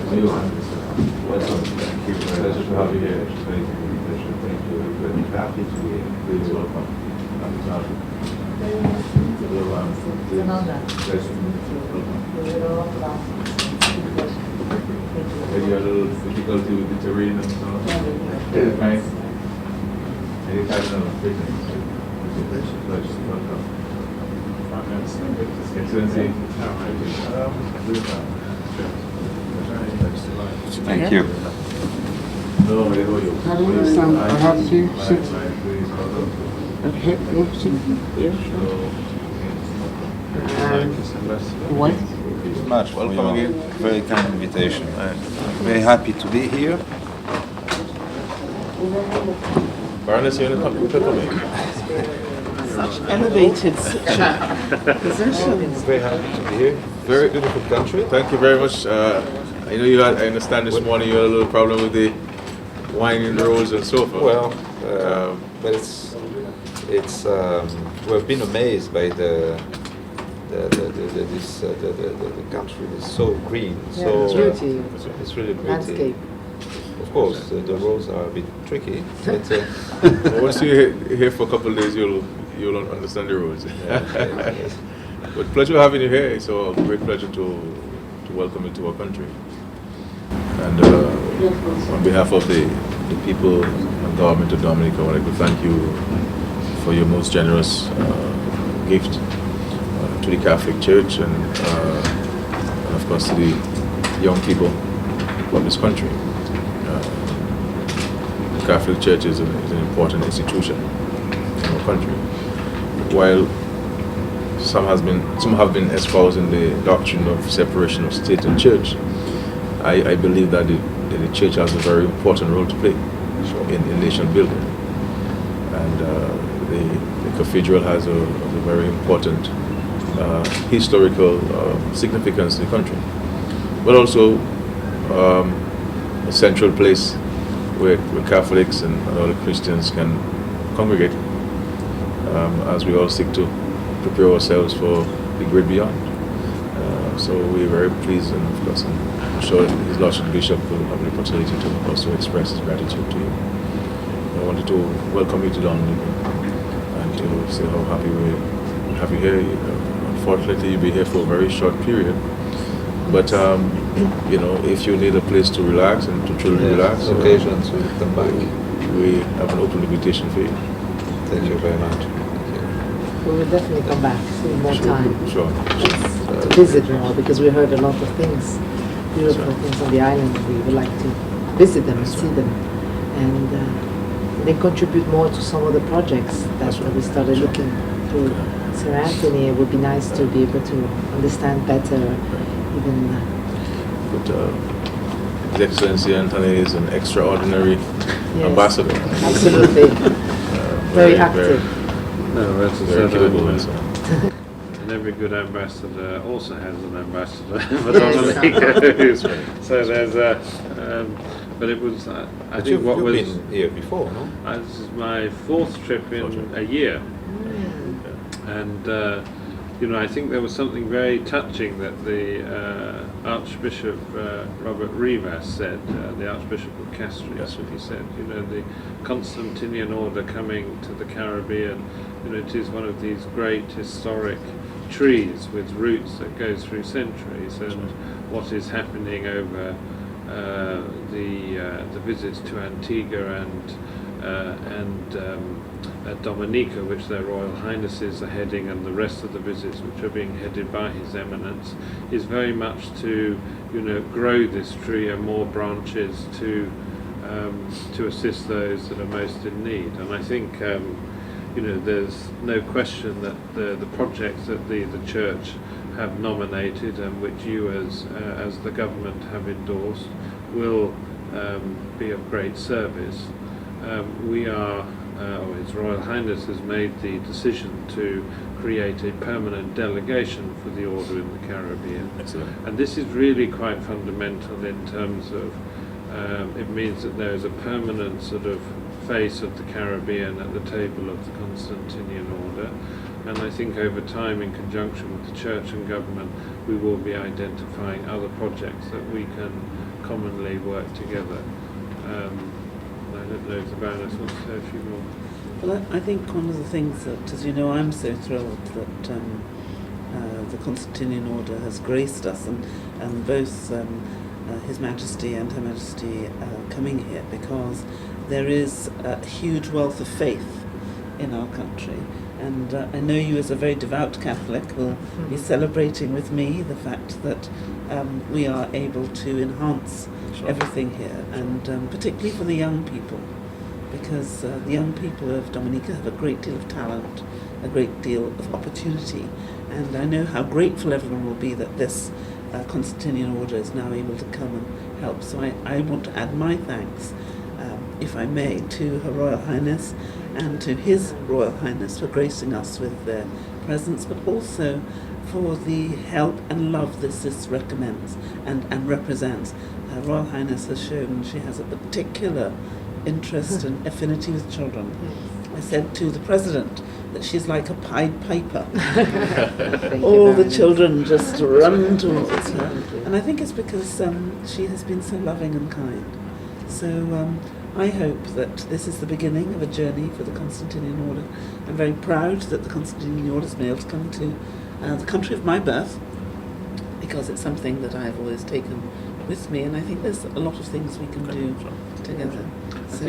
Welcome. Thank you. Pleasure to have you here. Thank you. Thank you. Very happy to be here. Please welcome. Maybe a little difficulty with the terrain and stuff. It's fine. Any kind of business. Pleasure. Welcome. Excellency. Thank you. No, I owe you. I have to sit. Okay, what? Much. Welcome again. Very kind invitation. I'm very happy to be here. Baroness, you want to come in? Such elevated positions. Very happy to be here. Very beautiful country. Thank you very much. I know you had, I understand this morning you had a little problem with the wine in the roads and so forth. Well, but it's we've been amazed by the country is so green, so beauty. it's really pretty. Landscape. Of course, the roads are a bit tricky, but Well, once you're here for a couple of days, you'll understand the roads. yes. But pleasure having you here. It's a great pleasure to welcome you to our country. And on behalf of the people and government of Dominica, I would like to thank you for your most generous gift to the Catholic Church and of course to the young people of this country. The Catholic Church is an important institution in our country. While some have been espousing the doctrine of separation of state and church, I believe that the church has a very important role to play in nation building, and the cathedral has a very important historical significance in the country, but also a central place where Catholics and other Christians can congregate as we all seek to prepare ourselves for the great beyond. So we're very pleased, and of course I'm sure His Lordship Bishop will have the opportunity to also express his gratitude to you. I wanted to welcome you to Dominica and to say how happy we have you here. Unfortunately, you'll be here for a very short period, but you know, if you need a place to relax and to truly relax, occasions we come back. We have an open invitation for you. Thank you very much. We will definitely come back in more time. Sure. To visit more, because we heard a lot of things, beautiful things on the island. We would like to visit them and see them, and they contribute more to some of the projects that we started looking through. Sir Anthony, it would be nice to be able to understand better, even. His Excellency Anthony is an extraordinary ambassador. Absolutely. Very active. No, that's Very capable also. and every good ambassador also has an ambassador for Yes. Dominica. So there's a, but it was, I think what you've was, been here before, no? this is my fourth trip in a year. And, you know, I think there was something very touching that the Archbishop Robert Rivas said, the Archbishop of Castro, that's what he said. You know, the Constantinian order coming to the Caribbean, you know, it is one of these great historic trees with roots that go through centuries, and what is happening over the visits to Antigua and Dominica, which their Royal Highnesses are heading, and the rest of the visits which are being headed by His Eminence, is very much to, you know, grow this tree and more branches to assist those that are most in need. And I think, you know, there's no question that the projects that the Church have nominated and which you as the government have endorsed will be of great service. We are, or His Royal Highness has made the decision to create a permanent delegation for the Order in the Caribbean. Excellent. And this is really quite fundamental in terms of, it means that there is a permanent sort of face of the Caribbean at the table of the Constantinian Order. And I think over time, in conjunction with the church and government, we will be identifying other projects that we can commonly work together. I don't know if the Baroness wants to say a few more. Well, I think one of the things that, as you know, I'm so thrilled that the Constantinian Order has graced us, and both His Majesty and Her Majesty coming here, because there is a huge wealth of faith in our country. And I know you, as a very devout Catholic, will be celebrating with me the fact that we are able to enhance everything here, and particularly for the young people, because the young people of Dominica have a great deal of talent, a great deal of opportunity, and I know how grateful everyone will be that this Constantinian Order is now able to come and help. So I want to add my thanks, if I may, to Her Royal Highness and to His Royal Highness for gracing us with their presence, but also for the help and love this recommends and represents. Her Royal Highness has shown she has a particular interest and affinity with children. I said to the President that she's like a Pied Piper. All the children just run towards her. And I think it's because she has been so loving and kind. So I hope that this is the beginning of a journey for the Constantinian Order. I'm very proud that the Constantinian Order has been able to come to the country of my birth, because it's something that I have always taken with me, and I think there's a lot of things we can do together.